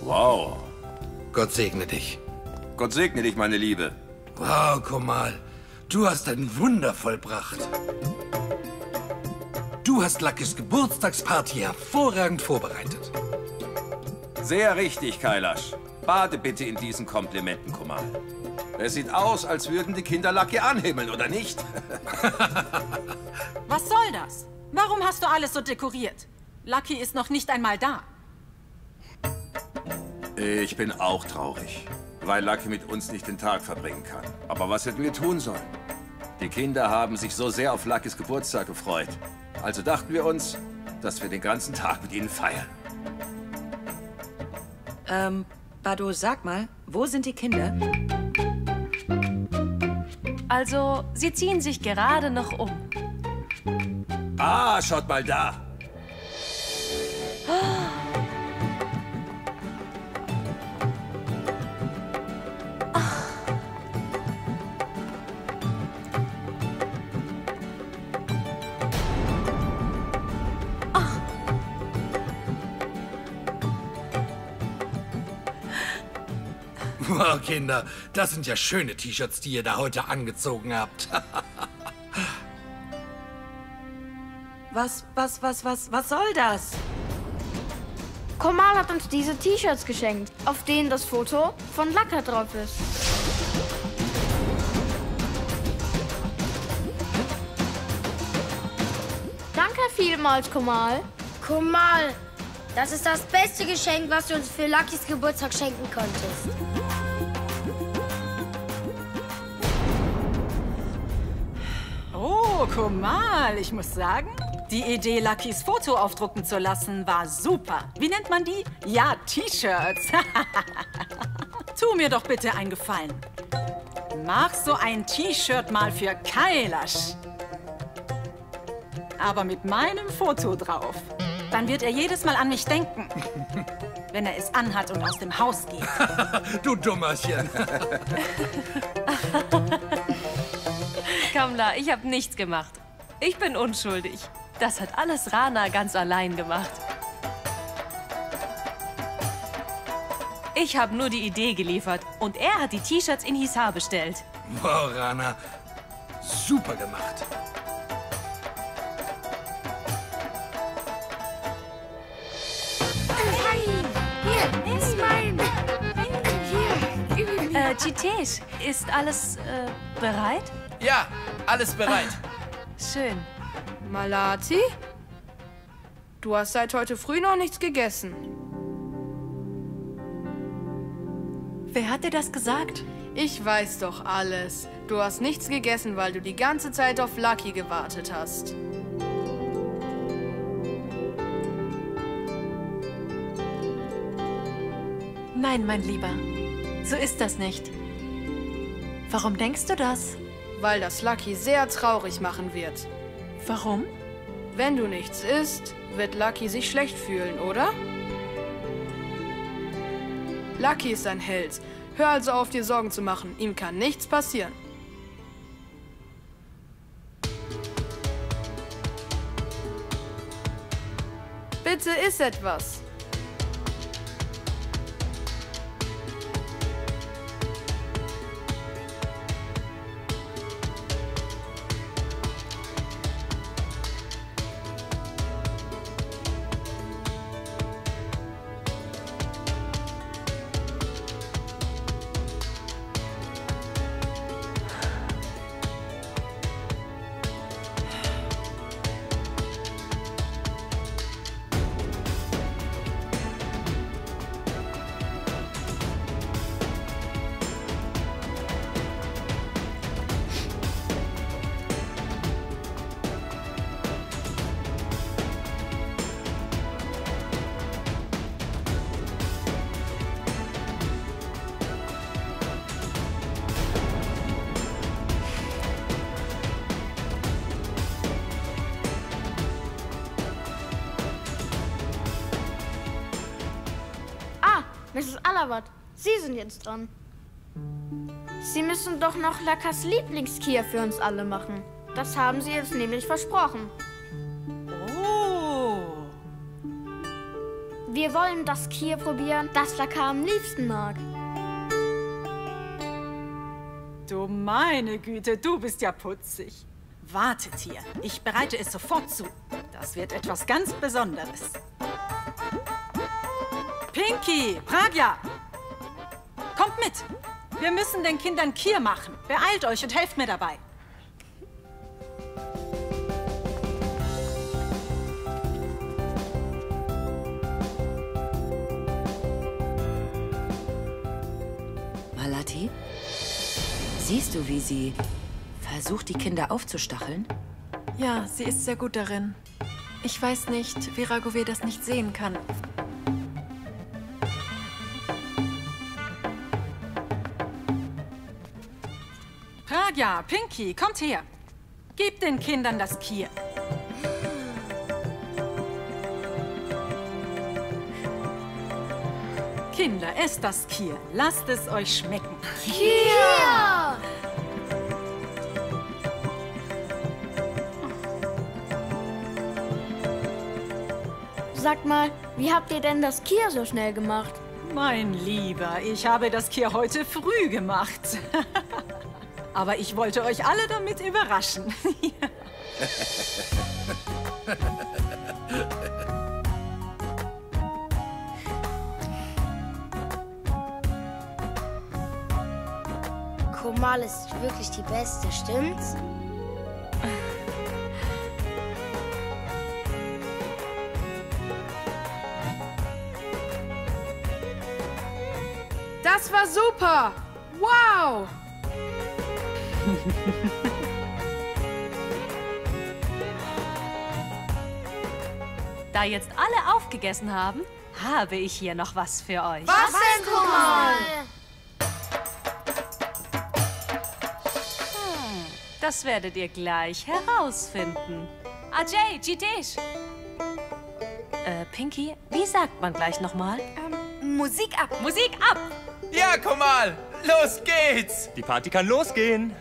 Wow. Gott segne dich. Gott segne dich, meine Liebe. Wow, Komal. Du hast ein Wunder vollbracht. Du hast Luckys Geburtstagsparty hervorragend vorbereitet. Sehr richtig, Kailash. Bade bitte in diesen Komplimenten, Komal. Es sieht aus, als würden die Kinder Lucky anhimmeln, oder nicht? Was soll das? Warum hast du alles so dekoriert? Lucky ist noch nicht einmal da. Ich bin auch traurig, weil Lucky mit uns nicht den Tag verbringen kann. Aber was hätten wir tun sollen? Die Kinder haben sich so sehr auf Luckys Geburtstag gefreut. Also dachten wir uns, dass wir den ganzen Tag mit ihnen feiern. Bado, sag mal, wo sind die Kinder? Also, sie ziehen sich gerade noch um. Ah, schaut mal da. Wow, Kinder, das sind ja schöne T-Shirts, die ihr da heute angezogen habt. Was soll das? Komal hat uns diese T-Shirts geschenkt, auf denen das Foto von Laka drauf ist. Danke vielmals, Komal. Komal, das ist das beste Geschenk, was du uns für Luckys Geburtstag schenken konntest. Oh, Komal, ich muss sagen, die Idee, Luckys Foto aufdrucken zu lassen, war super. Wie nennt man die? Ja, T-Shirts. Tu mir doch bitte einen Gefallen. Mach so ein T-Shirt mal für Kailash. Aber mit meinem Foto drauf. Dann wird er jedes Mal an mich denken, wenn er es anhat und aus dem Haus geht. Du Dummerchen. Kamla, ich habe nichts gemacht. Ich bin unschuldig. Das hat alles Rana ganz allein gemacht. Ich habe nur die Idee geliefert und er hat die T-Shirts in Hisar bestellt. Wow, Rana. Super gemacht. Jitesh, ist alles bereit? Ja, alles bereit. Schön. Malati? Du hast seit heute früh noch nichts gegessen. Wer hat dir das gesagt? Ich weiß doch alles. Du hast nichts gegessen, weil du die ganze Zeit auf Lucky gewartet hast. Nein, mein Lieber. So ist das nicht. Warum denkst du das? Weil das Lucky sehr traurig machen wird. Warum? Wenn du nichts isst, wird Lucky sich schlecht fühlen, oder? Lucky ist ein Held. Hör also auf, dir Sorgen zu machen. Ihm kann nichts passieren. Bitte iss etwas. Mrs. Alawat, Sie sind jetzt dran. Sie müssen doch noch Lakas Lieblingskier für uns alle machen. Das haben Sie jetzt nämlich versprochen. Oh. Wir wollen das Kier probieren, das Laka am liebsten mag. Du meine Güte, du bist ja putzig. Wartet hier, ich bereite es sofort zu. Das wird etwas ganz Besonderes. Pinky, Pragya, kommt mit. Wir müssen den Kindern Kier machen. Beeilt euch und helft mir dabei. Malati? Siehst du, wie sie versucht, die Kinder aufzustacheln? Ja, sie ist sehr gut darin. Ich weiß nicht, wie Raghuveer das nicht sehen kann. Pragya, Pinky, kommt her. Gebt den Kindern das Kier. Kinder, esst das Kier. Lasst es euch schmecken. Kier! Sag mal, wie habt ihr denn das Kier so schnell gemacht? Mein Lieber, ich habe das Kier heute früh gemacht. Aber ich wollte euch alle damit überraschen. Komal ist wirklich die Beste, stimmt's? Das war super! Wow! Da jetzt alle aufgegessen haben, habe ich hier noch was für euch. Was denn, Komal? Das werdet ihr gleich herausfinden. Ajay, Jitesh. Pinky, wie sagt man gleich nochmal? Musik ab! Musik ab! Ja, Komal, los geht's! Die Party kann losgehen.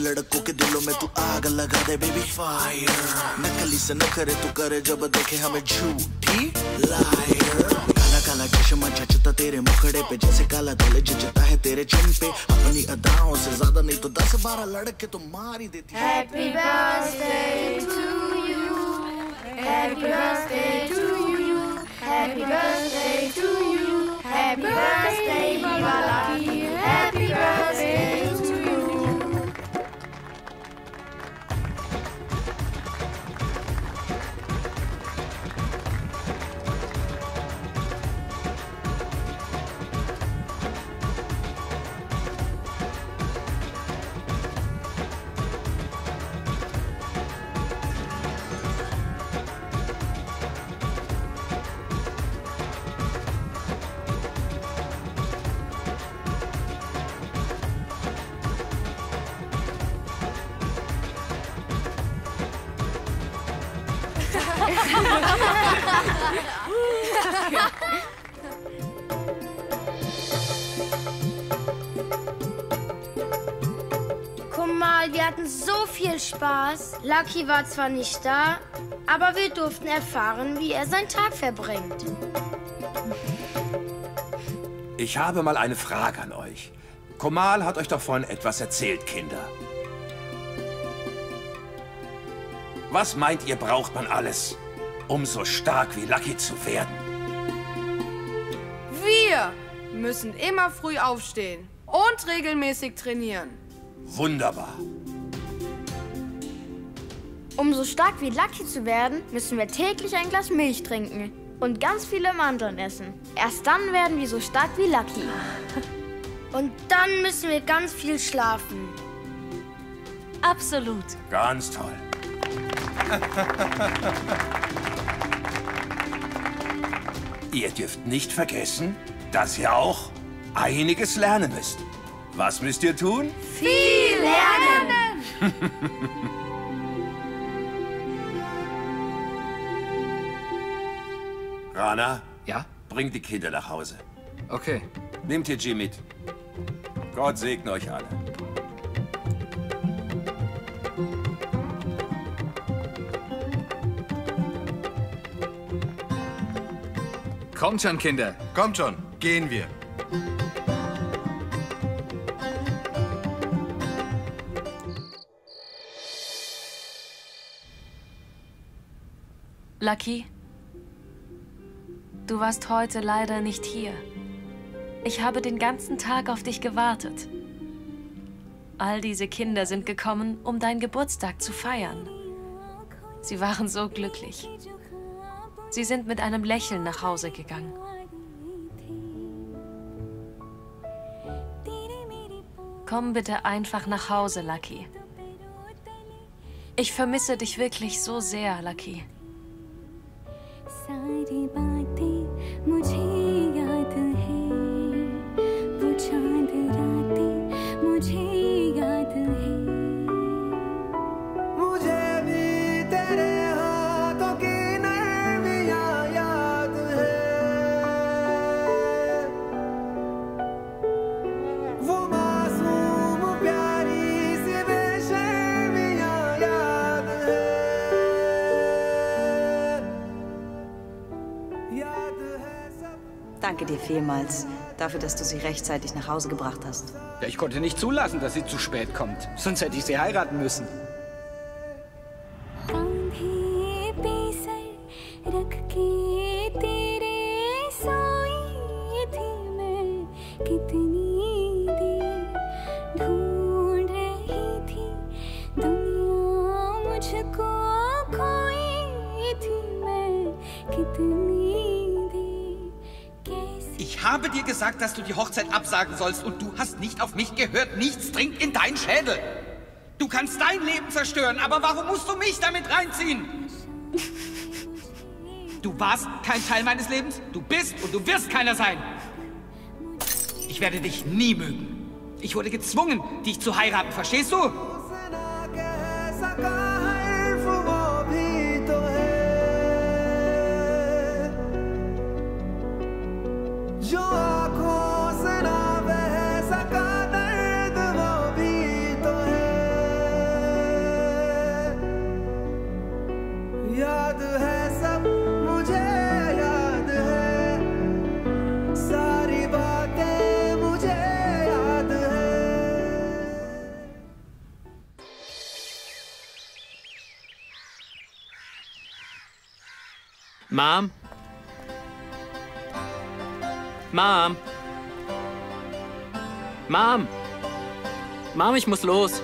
लड़कों के दिलों में तू आग लगा दे baby fire नकली से नखरे तू करे जब देखे हमें झूठी लायर काला काला चश्मा जचता तेरे मुखड़े पे जैसे काला धुले जचता है तेरे चिन पे अपनी अदाओं से ज्यादा नहीं तो 10-12 लड़के तो मार ही देती Happy birthday to you Happy birthday to you Happy birthday to you Happy birthday Viva Lucky Happy birthday to you Komal, wir hatten so viel Spaß. Lucky war zwar nicht da, aber wir durften erfahren, wie er seinen Tag verbringt. Ich habe mal eine Frage an euch. Komal hat euch davon etwas erzählt, Kinder. Was meint ihr, braucht man alles, um so stark wie Lucky zu werden? Wir müssen immer früh aufstehen und regelmäßig trainieren. Wunderbar. Um so stark wie Lucky zu werden, müssen wir täglich ein Glas Milch trinken und ganz viele Mandeln essen. Erst dann werden wir so stark wie Lucky. Und dann müssen wir ganz viel schlafen. Absolut. Ganz toll. Ihr dürft nicht vergessen, dass ihr auch einiges lernen müsst. Was müsst ihr tun? Viel lernen! Rana? Ja? Bringt die Kinder nach Hause. Okay. Nehmt ihr Jim mit. Gott segne euch alle. Kommt schon, Kinder. Kommt schon, gehen wir. Lucky, du warst heute leider nicht hier. Ich habe den ganzen Tag auf dich gewartet. All diese Kinder sind gekommen, um deinen Geburtstag zu feiern. Sie waren so glücklich. Sie sind mit einem Lächeln nach Hause gegangen. Komm bitte einfach nach Hause, Lucky. Ich vermisse dich wirklich so sehr, Lucky. Danke dir vielmals dafür, dass du sie rechtzeitig nach Hause gebracht hast. Ja, ich konnte nicht zulassen, dass sie zu spät kommt. Sonst hätte ich sie heiraten müssen. Ich habe dir gesagt, dass du die Hochzeit absagen sollst und du hast nicht auf mich gehört. Nichts dringt in deinen Schädel. Du kannst dein Leben zerstören, aber warum musst du mich damit reinziehen? Du warst kein Teil meines Lebens, du bist und du wirst keiner sein. Ich werde dich nie mögen. Ich wurde gezwungen, dich zu heiraten, verstehst du? Mom? Mom? Mom? Mom, ich muss los.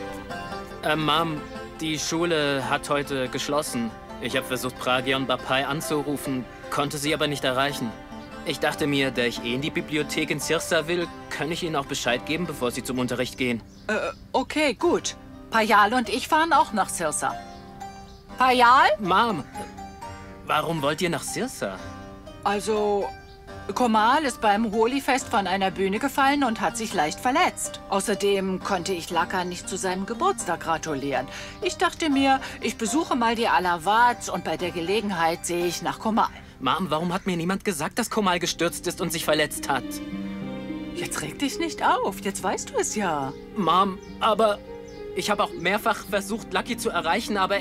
Mom, die Schule hat heute geschlossen. Ich habe versucht, Pragya und Bapai anzurufen, konnte sie aber nicht erreichen. Ich dachte mir, da ich eh in die Bibliothek in Sirsa will, kann ich ihnen auch Bescheid geben, bevor sie zum Unterricht gehen. Okay, gut. Payal und ich fahren auch nach Sirsa. Payal? Mom, warum wollt ihr nach Sirsa? Also, Komal ist beim Holi-Fest von einer Bühne gefallen und hat sich leicht verletzt. Außerdem konnte ich Laka nicht zu seinem Geburtstag gratulieren. Ich dachte mir, ich besuche mal die Alawats und bei der Gelegenheit sehe ich nach Komal. Mom, warum hat mir niemand gesagt, dass Komal gestürzt ist und sich verletzt hat? Jetzt reg dich nicht auf, jetzt weißt du es ja. Mom, aber ich habe auch mehrfach versucht, Lucky zu erreichen, aber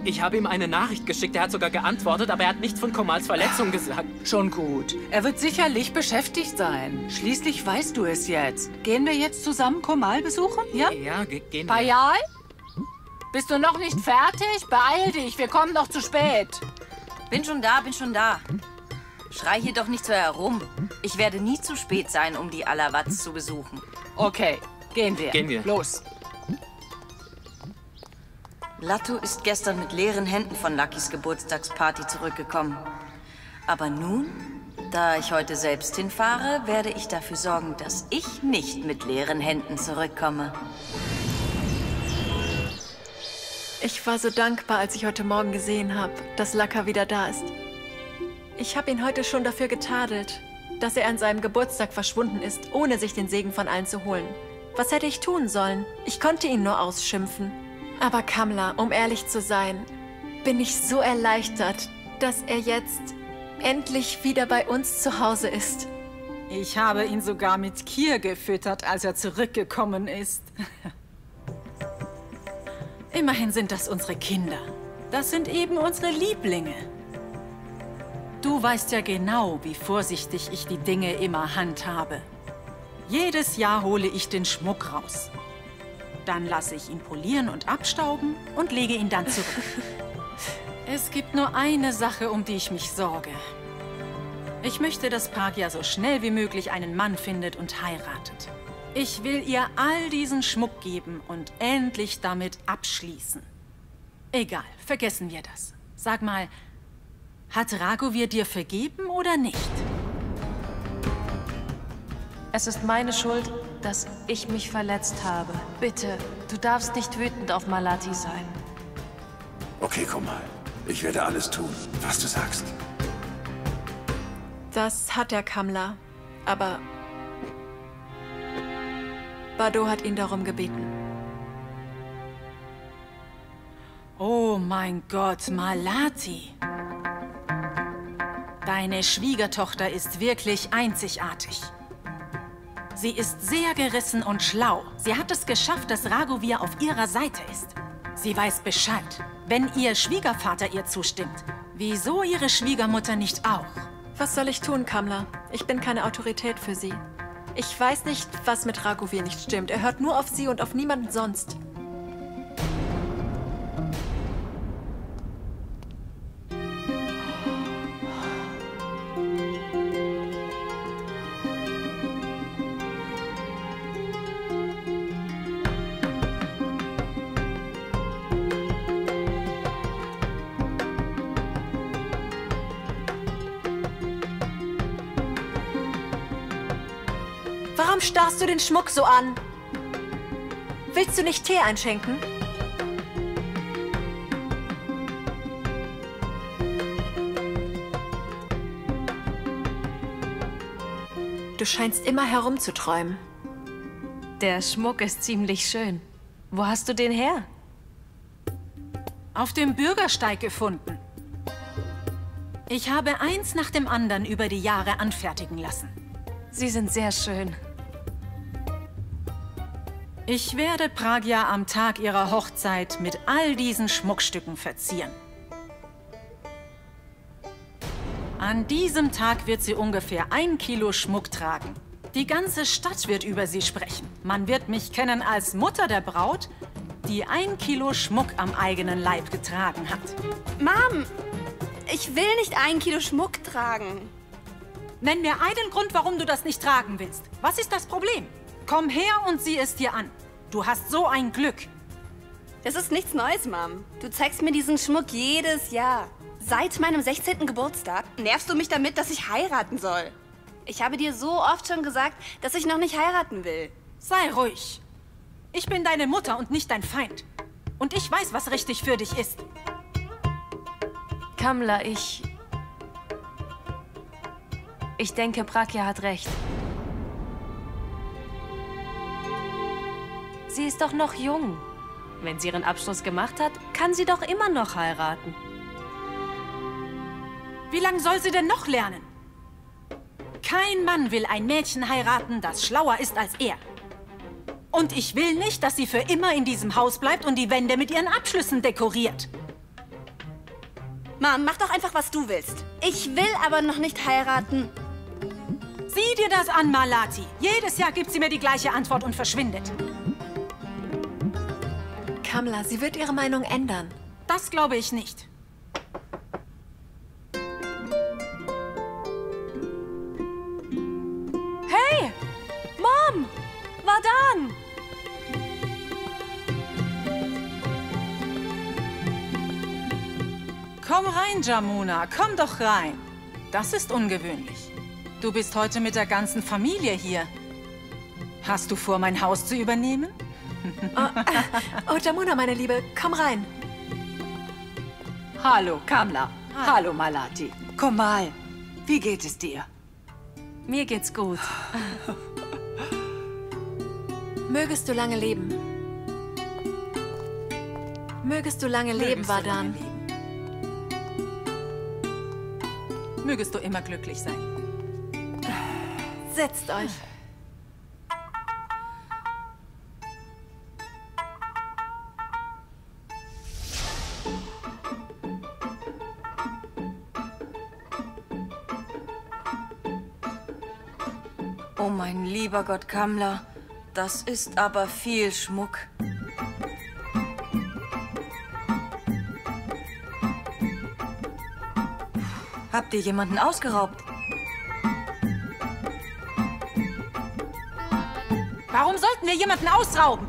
ich habe ihm eine Nachricht geschickt, er hat sogar geantwortet, aber er hat nichts von Komals Verletzung gesagt. Schon gut. Er wird sicherlich beschäftigt sein. Schließlich weißt du es jetzt. Gehen wir jetzt zusammen Komal besuchen? Ja? Ja, gehen wir. Payal? Bist du noch nicht fertig? Beeil dich, wir kommen noch zu spät. Bin schon da, bin schon da. Schrei hier doch nicht so herum. Ich werde nie zu spät sein, um die Alawats zu besuchen. Okay, gehen wir. Gehen wir. Los. Latto ist gestern mit leeren Händen von Luckys Geburtstagsparty zurückgekommen. Aber nun, da ich heute selbst hinfahre, werde ich dafür sorgen, dass ich nicht mit leeren Händen zurückkomme. Ich war so dankbar, als ich heute Morgen gesehen habe, dass Laka wieder da ist. Ich habe ihn heute schon dafür getadelt, dass er an seinem Geburtstag verschwunden ist, ohne sich den Segen von allen zu holen. Was hätte ich tun sollen? Ich konnte ihn nur ausschimpfen. Aber Kamla, um ehrlich zu sein, bin ich so erleichtert, dass er jetzt endlich wieder bei uns zu Hause ist. Ich habe ihn sogar mit Kir gefüttert, als er zurückgekommen ist. Immerhin sind das unsere Kinder. Das sind eben unsere Lieblinge. Du weißt ja genau, wie vorsichtig ich die Dinge immer handhabe. Jedes Jahr hole ich den Schmuck raus. Dann lasse ich ihn polieren und abstauben und lege ihn dann zurück. Es gibt nur eine Sache, um die ich mich sorge. Ich möchte, dass Pragya so schnell wie möglich einen Mann findet und heiratet. Ich will ihr all diesen Schmuck geben und endlich damit abschließen. Egal, vergessen wir das. Sag mal, hat Raghuvír dir vergeben oder nicht? Es ist meine Schuld, dass ich mich verletzt habe. Bitte, du darfst nicht wütend auf Malati sein. Okay, komm mal. Ich werde alles tun, was du sagst. Das hat er, Kamla. Aber Bado hat ihn darum gebeten. Oh mein Gott, Malati. Deine Schwiegertochter ist wirklich einzigartig. Sie ist sehr gerissen und schlau. Sie hat es geschafft, dass Raghuvír auf ihrer Seite ist. Sie weiß Bescheid, wenn ihr Schwiegervater ihr zustimmt. Wieso ihre Schwiegermutter nicht auch? Was soll ich tun, Kamla? Ich bin keine Autorität für sie. Ich weiß nicht, was mit Raghuvír nicht stimmt. Er hört nur auf sie und auf niemanden sonst. Warum starrst du den Schmuck so an? Willst du nicht Tee einschenken? Du scheinst immer herumzuträumen. Der Schmuck ist ziemlich schön. Wo hast du den her? Auf dem Bürgersteig gefunden. Ich habe eins nach dem anderen über die Jahre anfertigen lassen. Sie sind sehr schön. Ich werde Pragya am Tag ihrer Hochzeit mit all diesen Schmuckstücken verzieren. An diesem Tag wird sie ungefähr 1 Kilo Schmuck tragen. Die ganze Stadt wird über sie sprechen. Man wird mich kennen als Mutter der Braut, die 1 Kilo Schmuck am eigenen Leib getragen hat. Mom, ich will nicht 1 Kilo Schmuck tragen. Nenn mir einen Grund, warum du das nicht tragen willst. Was ist das Problem? Komm her und sieh es dir an. Du hast so ein Glück. Das ist nichts Neues, Mom. Du zeigst mir diesen Schmuck jedes Jahr. Seit meinem 16. Geburtstag nervst du mich damit, dass ich heiraten soll. Ich habe dir so oft schon gesagt, dass ich noch nicht heiraten will. Sei ruhig. Ich bin deine Mutter und nicht dein Feind. Und ich weiß, was richtig für dich ist. Kamla, Ich denke, Pragya hat recht. Sie ist doch noch jung. Wenn sie ihren Abschluss gemacht hat, kann sie doch immer noch heiraten. Wie lange soll sie denn noch lernen? Kein Mann will ein Mädchen heiraten, das schlauer ist als er. Und ich will nicht, dass sie für immer in diesem Haus bleibt und die Wände mit ihren Abschlüssen dekoriert. Mom, mach doch einfach, was du willst. Ich will aber noch nicht heiraten. Sieh dir das an, Malati. Jedes Jahr gibt sie mir die gleiche Antwort und verschwindet. Kamla, sie wird ihre Meinung ändern. Das glaube ich nicht. Komm rein, Jamuna, komm doch rein. Das ist ungewöhnlich. Du bist heute mit der ganzen Familie hier. Hast du vor, mein Haus zu übernehmen? Oh, Jamuna, meine Liebe, komm rein. Hallo, Kamla. Hallo, Malati. Komm mal, wie geht es dir? Mir geht's gut. Mögest du lange leben. Mögest du lange leben, Vardaan. Mögest du immer glücklich sein. Setzt euch. Oh mein lieber Gott, Kamla, das ist aber viel Schmuck. Habt ihr jemanden ausgeraubt? Warum sollten wir jemanden ausrauben?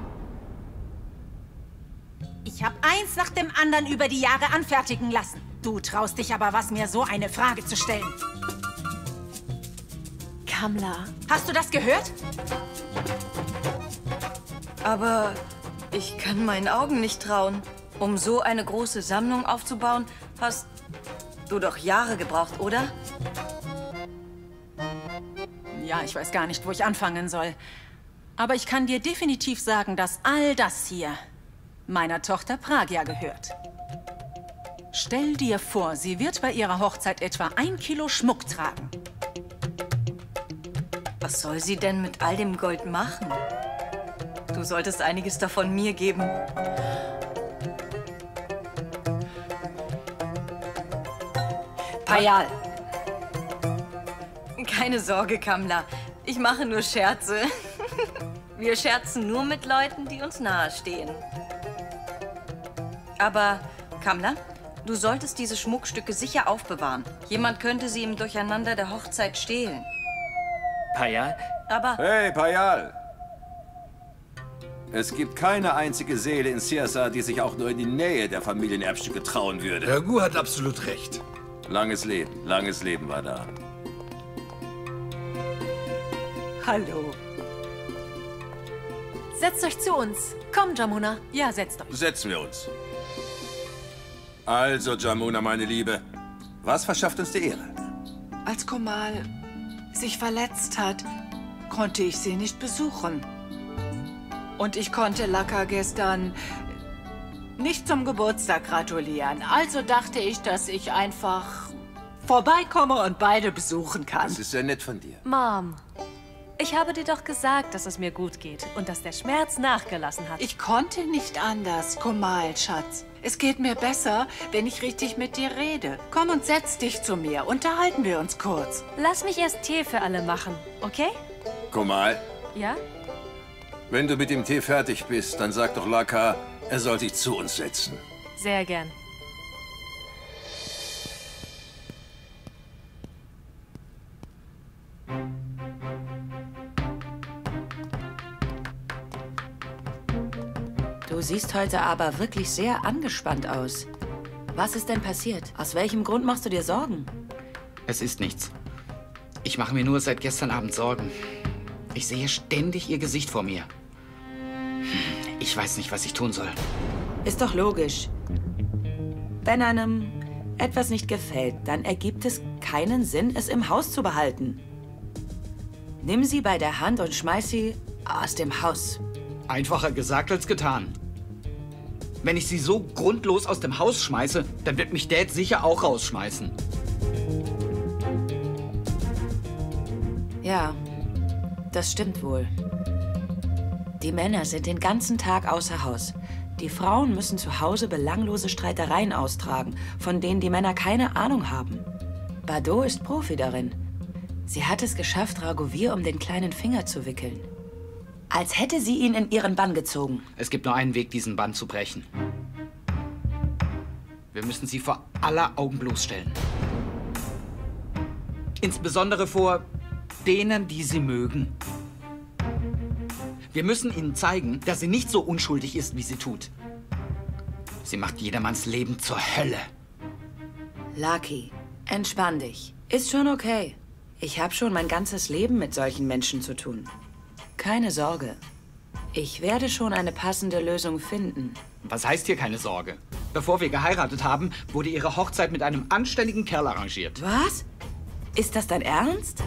Ich habe eins nach dem anderen über die Jahre anfertigen lassen. Du traust dich aber was, mir so eine Frage zu stellen. Kamla. Hast du das gehört? Aber ich kann meinen Augen nicht trauen. Um so eine große Sammlung aufzubauen, hast du doch Jahre gebraucht, oder? Ja, ich weiß gar nicht, wo ich anfangen soll. Aber ich kann dir definitiv sagen, dass all das hier meiner Tochter Pragya gehört. Stell dir vor, sie wird bei ihrer Hochzeit etwa 1 Kilo Schmuck tragen. Was soll sie denn mit all dem Gold machen? Du solltest einiges davon mir geben. Payal. Keine Sorge, Kamla. Ich mache nur Scherze. Wir scherzen nur mit Leuten, die uns nahestehen. Aber, Kamla, du solltest diese Schmuckstücke sicher aufbewahren. Jemand könnte sie im Durcheinander der Hochzeit stehlen. Payal? Aber... Hey, Payal! Es gibt keine einzige Seele in Sirsa, die sich auch nur in die Nähe der Familienerbstücke trauen würde. Ragu hat absolut recht. Langes Leben war da. Hallo. Setzt euch zu uns. Komm, Jamuna. Ja, setzt euch. Setzen wir uns. Also, Jamuna, meine Liebe, was verschafft uns die Ehre? Als Komal sich verletzt hat, konnte ich sie nicht besuchen. Und ich konnte Laka gestern nicht zum Geburtstag gratulieren. Also dachte ich, dass ich einfach vorbeikomme und beide besuchen kann. Das ist sehr nett von dir. Mom, ich habe dir doch gesagt, dass es mir gut geht und dass der Schmerz nachgelassen hat. Ich konnte nicht anders, Komal, Schatz. Es geht mir besser, wenn ich richtig mit dir rede. Komm und setz dich zu mir. Unterhalten wir uns kurz. Lass mich erst Tee für alle machen, okay? Komal, Ja? wenn du mit dem Tee fertig bist, dann sag doch Laka, er soll sich zu uns setzen. Sehr gern. Du siehst heute aber wirklich sehr angespannt aus. Was ist denn passiert? Aus welchem Grund machst du dir Sorgen? Es ist nichts. Ich mache mir nur seit gestern Abend Sorgen. Ich sehe ständig ihr Gesicht vor mir. Ich weiß nicht, was ich tun soll. Ist doch logisch. Wenn einem etwas nicht gefällt, dann ergibt es keinen Sinn, es im Haus zu behalten. Nimm sie bei der Hand und schmeiß sie aus dem Haus. Einfacher gesagt als getan. Wenn ich sie so grundlos aus dem Haus schmeiße, dann wird mich Dad sicher auch rausschmeißen. Ja, das stimmt wohl. Die Männer sind den ganzen Tag außer Haus. Die Frauen müssen zu Hause belanglose Streitereien austragen, von denen die Männer keine Ahnung haben. Bado ist Profi darin. Sie hat es geschafft, Raghuveer um den kleinen Finger zu wickeln. Als hätte sie ihn in ihren Bann gezogen. Es gibt nur einen Weg, diesen Bann zu brechen. Wir müssen sie vor aller Augen bloßstellen. Insbesondere vor denen, die sie mögen. Wir müssen ihnen zeigen, dass sie nicht so unschuldig ist, wie sie tut. Sie macht jedermanns Leben zur Hölle. Lucky, entspann dich. Ist schon okay. Ich habe schon mein ganzes Leben mit solchen Menschen zu tun. Keine Sorge. Ich werde schon eine passende Lösung finden. Was heißt hier keine Sorge? Bevor wir geheiratet haben, wurde ihre Hochzeit mit einem anständigen Kerl arrangiert. Was? Ist das dein Ernst?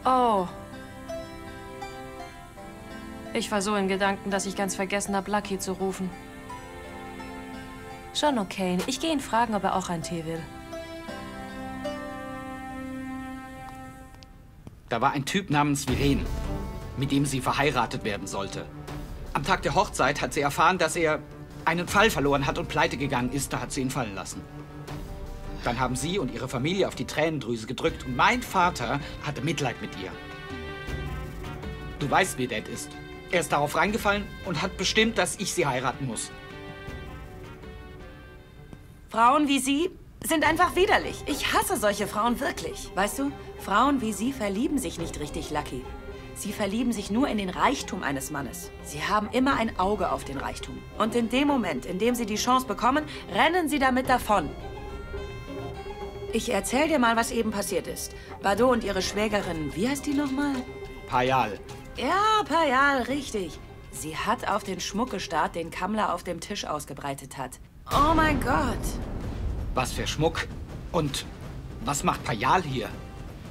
Oh. Ich war so in Gedanken, dass ich ganz vergessen habe, Lucky zu rufen. Schon okay. Ich gehe ihn fragen, ob er auch einen Tee will. Da war ein Typ namens Viren, mit dem sie verheiratet werden sollte. Am Tag der Hochzeit hat sie erfahren, dass er einen Fall verloren hat und pleite gegangen ist. Da hat sie ihn fallen lassen. Dann haben sie und ihre Familie auf die Tränendrüse gedrückt und mein Vater hatte Mitleid mit ihr. Du weißt, wie Dad ist. Er ist darauf reingefallen und hat bestimmt, dass ich sie heiraten muss. Frauen wie Sie sind einfach widerlich. Ich hasse solche Frauen wirklich. Weißt du, Frauen wie Sie verlieben sich nicht richtig, Lucky. Sie verlieben sich nur in den Reichtum eines Mannes. Sie haben immer ein Auge auf den Reichtum. Und in dem Moment, in dem Sie die Chance bekommen, rennen Sie damit davon. Ich erzähl dir mal, was eben passiert ist. Bardot und ihre Schwägerin, wie heißt die nochmal? Payal. Ja, Payal, richtig. Sie hat auf den Schmuck gestarrt, den Kamla auf dem Tisch ausgebreitet hat. Oh mein Gott. Was für Schmuck? Und was macht Payal hier?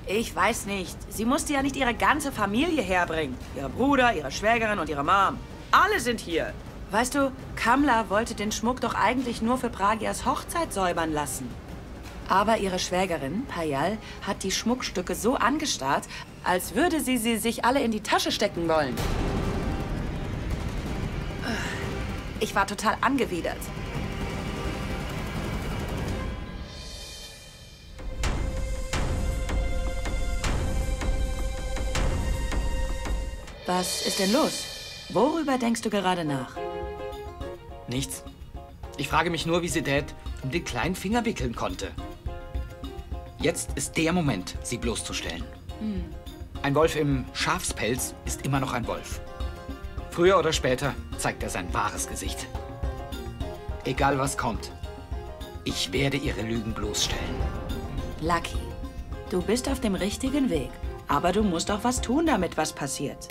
Ich weiß nicht. Sie musste ja nicht ihre ganze Familie herbringen. Ihr Bruder, ihre Schwägerin und ihre Mom. Alle sind hier. Weißt du, Kamla wollte den Schmuck doch eigentlich nur für Pragias Hochzeit säubern lassen. Aber ihre Schwägerin, Payal, hat die Schmuckstücke so angestarrt, als würde sie sich alle in die Tasche stecken wollen. Ich war total angewidert. Was ist denn los? Worüber denkst du gerade nach? Nichts. Ich frage mich nur, wie sie Dad um den kleinen Finger wickeln konnte. Jetzt ist der Moment, sie bloßzustellen. Ein Wolf im Schafspelz ist immer noch ein Wolf. Früher oder später zeigt er sein wahres Gesicht. Egal was kommt, ich werde ihre Lügen bloßstellen. Lucky, du bist auf dem richtigen Weg. Aber du musst auch was tun, damit was passiert.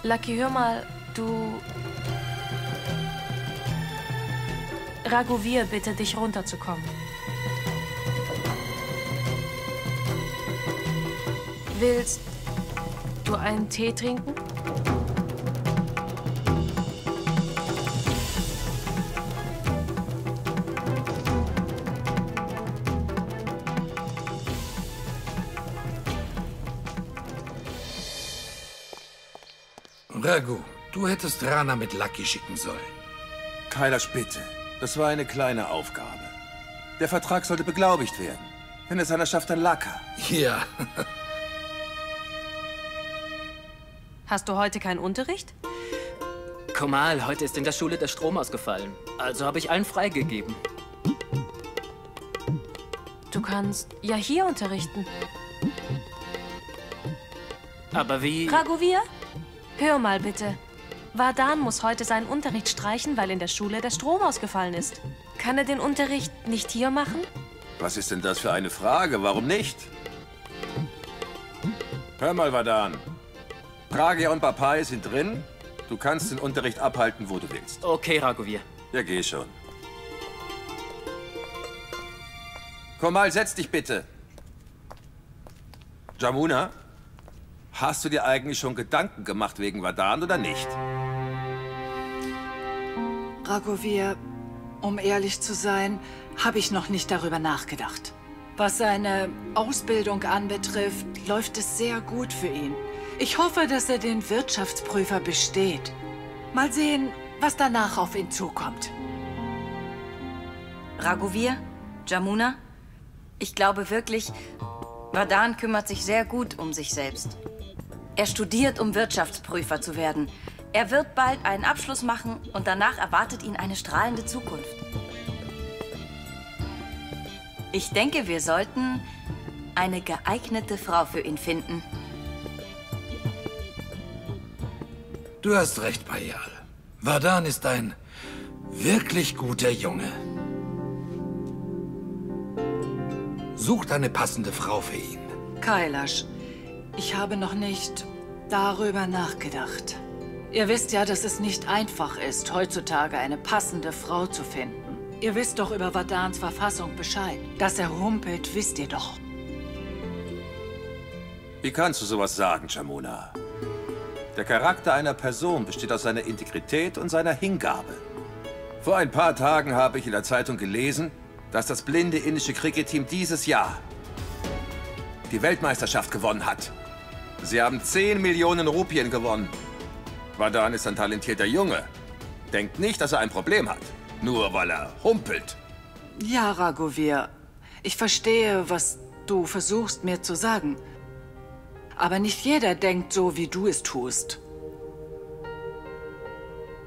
Lucky, hör mal, du... Raghuveer bitte, dich runterzukommen. Willst du einen Tee trinken? Raghu, du hättest Rana mit Lucky schicken sollen. Kailash, bitte. Das war eine kleine Aufgabe. Der Vertrag sollte beglaubigt werden. Wenn es einer schafft, dann Laka. Ja. Hast du heute keinen Unterricht? Komal, heute ist in der Schule der Strom ausgefallen. Also habe ich allen freigegeben. Du kannst ja hier unterrichten. Aber wie... Raghuveer, hör mal bitte. Vardhan muss heute seinen Unterricht streichen, weil in der Schule der Strom ausgefallen ist. Kann er den Unterricht nicht hier machen? Was ist denn das für eine Frage? Warum nicht? Hör mal, Vardhan. Pragia und Bapai sind drin. Du kannst den Unterricht abhalten, wo du willst. Okay, Raghuveer. Ja, geh schon. Komal, setz dich bitte. Jamuna, hast du dir eigentlich schon Gedanken gemacht wegen Vardhan oder nicht? Raghuveer, um ehrlich zu sein, habe ich noch nicht darüber nachgedacht. Was seine Ausbildung anbetrifft, läuft es sehr gut für ihn. Ich hoffe, dass er den Wirtschaftsprüfer besteht. Mal sehen, was danach auf ihn zukommt. Raghuveer, Jamuna, ich glaube wirklich, Vardhan kümmert sich sehr gut um sich selbst. Er studiert, um Wirtschaftsprüfer zu werden. Er wird bald einen Abschluss machen und danach erwartet ihn eine strahlende Zukunft. Ich denke, wir sollten eine geeignete Frau für ihn finden. Du hast recht, Payal. Vardhan ist ein wirklich guter Junge. Sucht eine passende Frau für ihn. Kailash, ich habe noch nicht darüber nachgedacht. Ihr wisst ja, dass es nicht einfach ist, heutzutage eine passende Frau zu finden. Ihr wisst doch über Vardhans Verfassung Bescheid. Dass er humpelt, wisst ihr doch. Wie kannst du sowas sagen, Jamuna? Der Charakter einer Person besteht aus seiner Integrität und seiner Hingabe. Vor ein paar Tagen habe ich in der Zeitung gelesen, dass das blinde indische Cricket-Team dieses Jahr die Weltmeisterschaft gewonnen hat. Sie haben 10 Millionen Rupien gewonnen. Vardhan ist ein talentierter Junge. Denkt nicht, dass er ein Problem hat. Nur weil er humpelt. Ja, Raghuveer, ich verstehe, was du versuchst mir zu sagen. Aber nicht jeder denkt so, wie du es tust.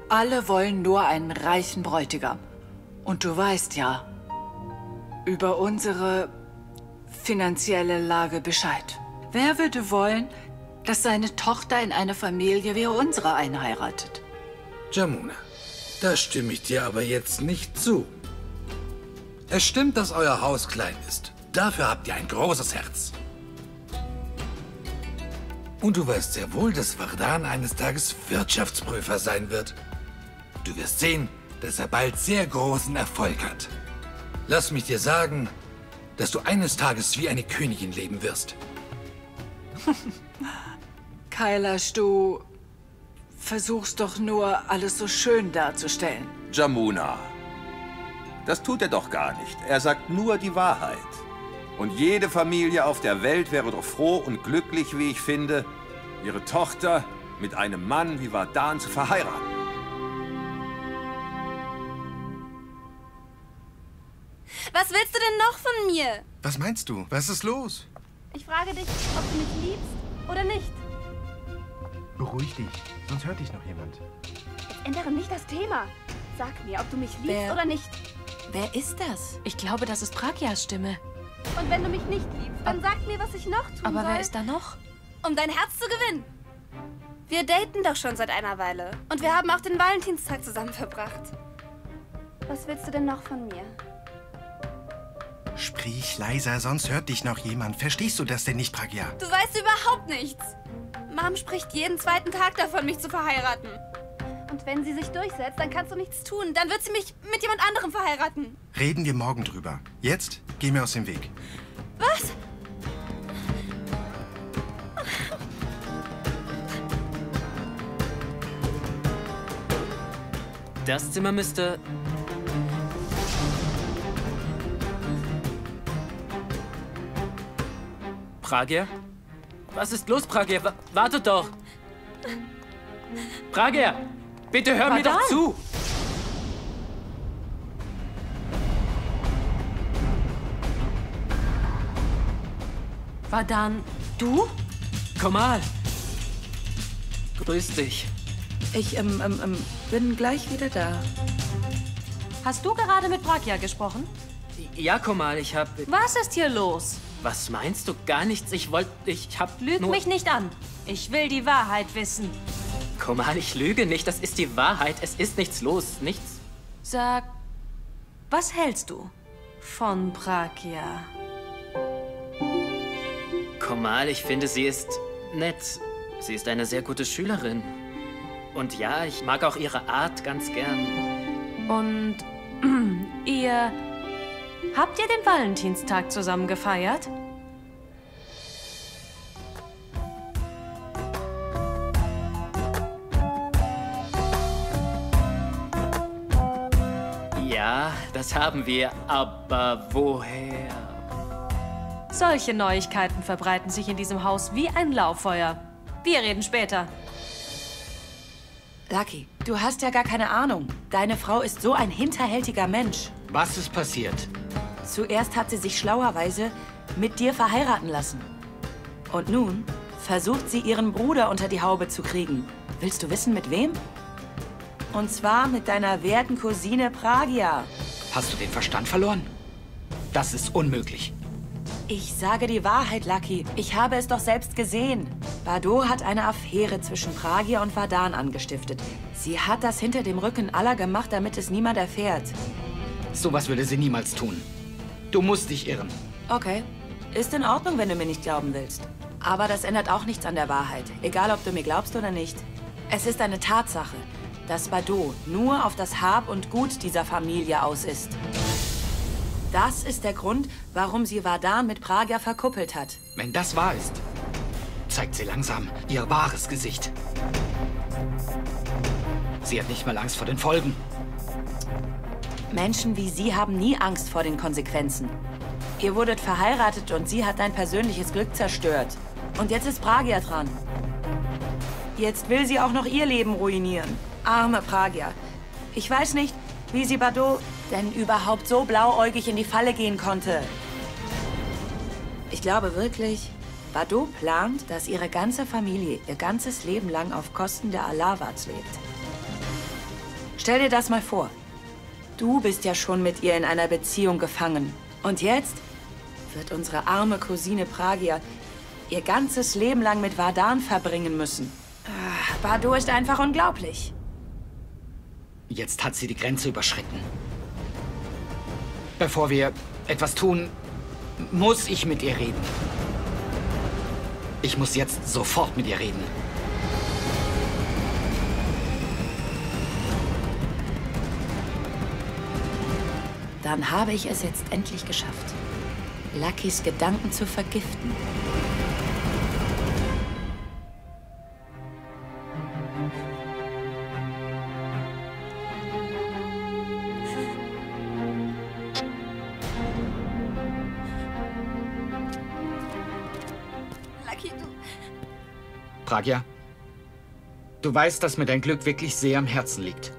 Alle wollen nur einen reichen Bräutigam. Und du weißt ja über unsere finanzielle Lage Bescheid. Wer würde wollen, dass seine Tochter in eine Familie wie unsere einheiratet? Jamuna, da stimme ich dir aber jetzt nicht zu. Es stimmt, dass euer Haus klein ist. Dafür habt ihr ein großes Herz. Und du weißt sehr wohl, dass Vardhan eines Tages Wirtschaftsprüfer sein wird. Du wirst sehen, dass er bald sehr großen Erfolg hat. Lass mich dir sagen, dass du eines Tages wie eine Königin leben wirst. Kailash, du versuchst doch nur, alles so schön darzustellen. Jamuna, das tut er doch gar nicht. Er sagt nur die Wahrheit. Und jede Familie auf der Welt wäre doch froh und glücklich, wie ich finde, ihre Tochter mit einem Mann wie Vardhan zu verheiraten. Was willst du denn noch von mir? Was meinst du? Was ist los? Ich frage dich, ob du mich liebst oder nicht. Beruhig dich, sonst hört dich noch jemand. Jetzt ändere nicht das Thema. Sag mir, ob du mich liebst oder nicht. Wer ist das? Ich glaube, das ist Pragyas Stimme. Und wenn du mich nicht liebst, dann sag mir, was ich noch tun soll. Aber wer ist da noch? Um dein Herz zu gewinnen. Wir daten doch schon seit einer Weile. Und wir haben auch den Valentinstag zusammen verbracht. Was willst du denn noch von mir? Sprich leiser, sonst hört dich noch jemand. Verstehst du das denn nicht, Pragya? Du weißt überhaupt nichts. Mom spricht jeden zweiten Tag davon, mich zu verheiraten. Und wenn sie sich durchsetzt, dann kannst du nichts tun. Dann wird sie mich mit jemand anderem verheiraten. Reden wir morgen drüber. Jetzt geh mir aus dem Weg. Was? Das Zimmer müsste... Pragya? Was ist los, Pragya? Wartet doch! Pragya! Bitte hör mir doch zu! Vardhan, du? Komal! Grüß dich. Ich bin gleich wieder da. Hast du gerade mit Pragya gesprochen? Ja, Komal, ich hab... Was ist hier los? Was meinst du? Gar nichts. Ich hab Lüg mich nicht an. Ich will die Wahrheit wissen. Komal, ich lüge nicht. Das ist die Wahrheit. Es ist nichts los. Nichts. Sag, was hältst du von Pragya? Komal, ich finde, sie ist nett. Sie ist eine sehr gute Schülerin. Und ja, ich mag auch ihre Art ganz gern. Und habt ihr den Valentinstag zusammen gefeiert? Ja, das haben wir, aber woher? Solche Neuigkeiten verbreiten sich in diesem Haus wie ein Lauffeuer. Wir reden später. Lucky, du hast ja gar keine Ahnung. Deine Frau ist so ein hinterhältiger Mensch. Was ist passiert? Zuerst hat sie sich schlauerweise mit dir verheiraten lassen. Und nun versucht sie, ihren Bruder unter die Haube zu kriegen. Willst du wissen, mit wem? Und zwar mit deiner werten Cousine Pragia. Hast du den Verstand verloren? Das ist unmöglich. Ich sage die Wahrheit, Lucky. Ich habe es doch selbst gesehen. Bardot hat eine Affäre zwischen Pragia und Vardan angestiftet. Sie hat das hinter dem Rücken aller gemacht, damit es niemand erfährt. Sowas würde sie niemals tun. Du musst dich irren. Okay. Ist in Ordnung, wenn du mir nicht glauben willst. Aber das ändert auch nichts an der Wahrheit. Egal, ob du mir glaubst oder nicht. Es ist eine Tatsache, dass Bardot nur auf das Hab und Gut dieser Familie aus ist. Das ist der Grund, warum sie Vardan mit Pragia verkuppelt hat. Wenn das wahr ist, zeigt sie langsam ihr wahres Gesicht. Sie hat nicht mal Angst vor den Folgen. Menschen wie Sie haben nie Angst vor den Konsequenzen. Ihr wurdet verheiratet und sie hat dein persönliches Glück zerstört. Und jetzt ist Pragia dran. Jetzt will sie auch noch ihr Leben ruinieren. Arme Pragia. Ich weiß nicht, wie sie Bardot denn überhaupt so blauäugig in die Falle gehen konnte. Ich glaube wirklich, Bardot plant, dass ihre ganze Familie ihr ganzes Leben lang auf Kosten der Alawats lebt. Stell dir das mal vor. Du bist ja schon mit ihr in einer Beziehung gefangen. Und jetzt wird unsere arme Cousine Pragia ihr ganzes Leben lang mit Vardan verbringen müssen. Bardot ist einfach unglaublich. Jetzt hat sie die Grenze überschritten. Bevor wir etwas tun, muss ich mit ihr reden. Ich muss jetzt sofort mit ihr reden. Dann habe ich es jetzt endlich geschafft, Luckys Gedanken zu vergiften. Pragia, du weißt, dass mir dein Glück wirklich sehr am Herzen liegt.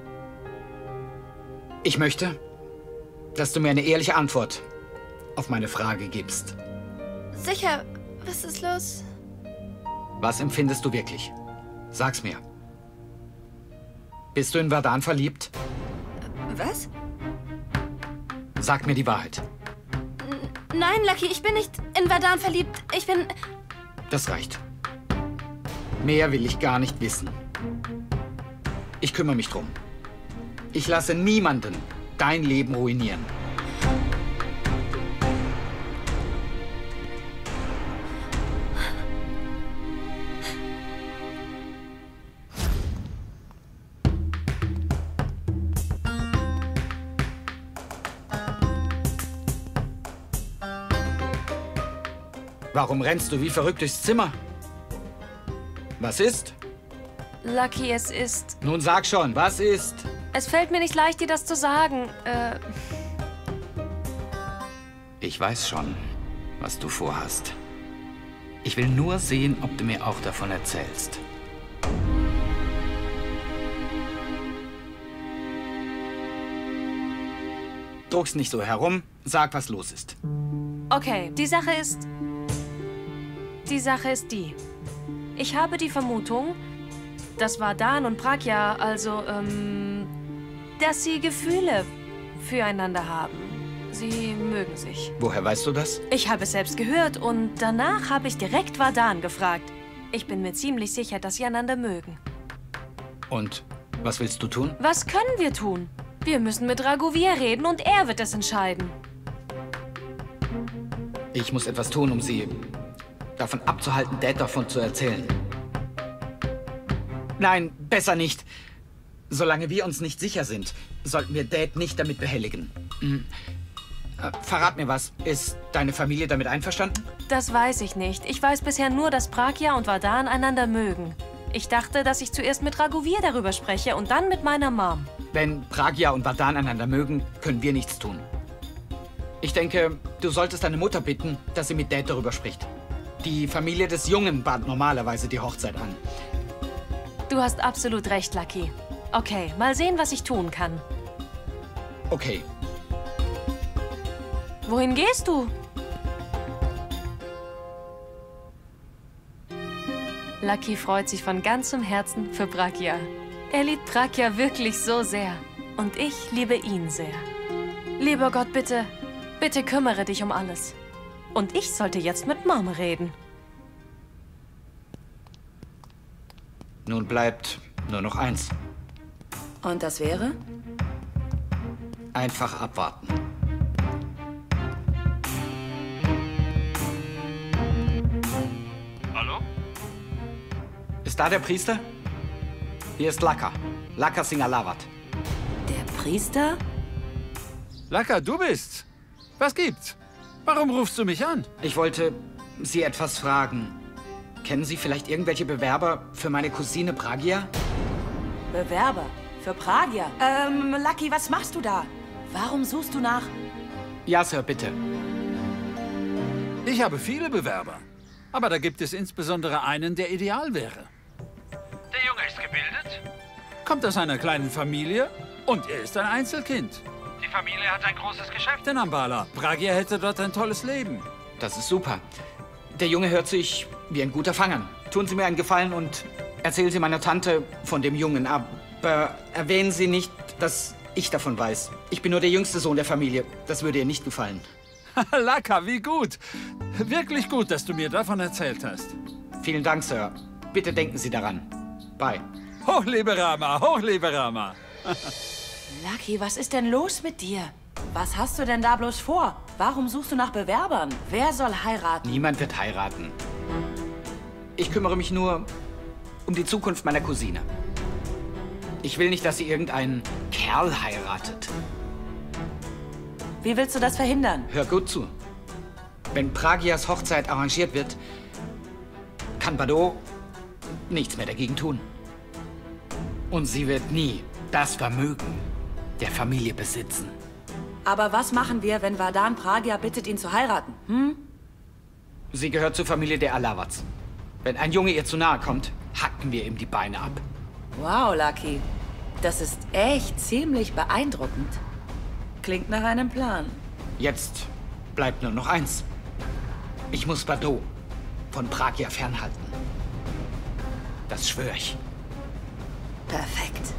Ich möchte, dass du mir eine ehrliche Antwort auf meine Frage gibst. Sicher, was ist los? Was empfindest du wirklich? Sag's mir. Bist du in Vardan verliebt? Was? Sag mir die Wahrheit. Nein, Lucky, ich bin nicht in Vardan verliebt. Ich bin... Das reicht. Mehr will ich gar nicht wissen. Ich kümmere mich drum. Ich lasse niemanden dein Leben ruinieren. Warum rennst du wie verrückt durchs Zimmer? Was ist? Lucky, es ist... Nun sag schon, was ist? Es fällt mir nicht leicht, dir das zu sagen. Ich weiß schon, was du vorhast. Ich will nur sehen, ob du mir auch davon erzählst. Druck's nicht so herum. Sag, was los ist. Okay, die Sache ist die. Ich habe die Vermutung, dass Vardan und Pragia, also, dass sie Gefühle füreinander haben. Sie mögen sich. Woher weißt du das? Ich habe es selbst gehört und danach habe ich direkt Vardan gefragt. Ich bin mir ziemlich sicher, dass sie einander mögen. Und was willst du tun? Was können wir tun? Wir müssen mit Ragovir reden und er wird es entscheiden. Ich muss etwas tun, um sie davon abzuhalten, Dad davon zu erzählen. Nein, besser nicht. Solange wir uns nicht sicher sind, sollten wir Dad nicht damit behelligen. Verrat mir was. Ist deine Familie damit einverstanden? Das weiß ich nicht. Ich weiß bisher nur, dass Pragia und Vardan einander mögen. Ich dachte, dass ich zuerst mit Ragovir darüber spreche und dann mit meiner Mom. Wenn Pragia und Vardan einander mögen, können wir nichts tun. Ich denke, du solltest deine Mutter bitten, dass sie mit Dad darüber spricht. Die Familie des Jungen bahnt normalerweise die Hochzeit an. Du hast absolut recht, Lucky. Okay, mal sehen, was ich tun kann. Okay. Wohin gehst du? Lucky freut sich von ganzem Herzen für Pragya. Er liebt Pragya wirklich so sehr. Und ich liebe ihn sehr. Lieber Gott, bitte, bitte kümmere dich um alles. Und ich sollte jetzt mit Mom reden. Nun bleibt nur noch eins. Und das wäre? Einfach abwarten. Hallo? Ist da der Priester? Hier ist Laka. Laka Singh Alavat. Der Priester? Laka, du bist's. Was gibt's? Warum rufst du mich an? Ich wollte Sie etwas fragen. Kennen Sie vielleicht irgendwelche Bewerber für meine Cousine Pragya? Bewerber? Für Pragya? Lucky, was machst du da? Warum suchst du nach... Ja, Sir, bitte. Ich habe viele Bewerber. Aber da gibt es insbesondere einen, der ideal wäre. Der Junge ist gebildet. Kommt aus einer kleinen Familie und er ist ein Einzelkind. Die Familie hat ein großes Geschäft. In Ambala. Pragya hätte dort ein tolles Leben. Das ist super. Der Junge hört sich wie ein guter Fang an. Tun Sie mir einen Gefallen und erzählen Sie meiner Tante von dem Jungen. Aber erwähnen Sie nicht, dass ich davon weiß. Ich bin nur der jüngste Sohn der Familie. Das würde ihr nicht gefallen. Laka, wie gut. Wirklich gut, dass du mir davon erzählt hast. Vielen Dank, Sir. Bitte denken Sie daran. Bye. Hochlebe Rama, hochlebe Rama. Lucky, was ist denn los mit dir? Was hast du denn da bloß vor? Warum suchst du nach Bewerbern? Wer soll heiraten? Niemand wird heiraten. Ich kümmere mich nur um die Zukunft meiner Cousine. Ich will nicht, dass sie irgendeinen Kerl heiratet. Wie willst du das verhindern? Hör gut zu. Wenn Pragyas Hochzeit arrangiert wird, kann Bado nichts mehr dagegen tun. Und sie wird nie das Vermögen der Familie besitzen. Aber was machen wir, wenn Vardhan Pragya bittet, ihn zu heiraten? Hm? Sie gehört zur Familie der Alavats. Wenn ein Junge ihr zu nahe kommt, hacken wir ihm die Beine ab. Wow, Lucky. Das ist echt ziemlich beeindruckend. Klingt nach einem Plan. Jetzt bleibt nur noch eins. Ich muss Bado von Pragya fernhalten. Das schwöre ich. Perfekt.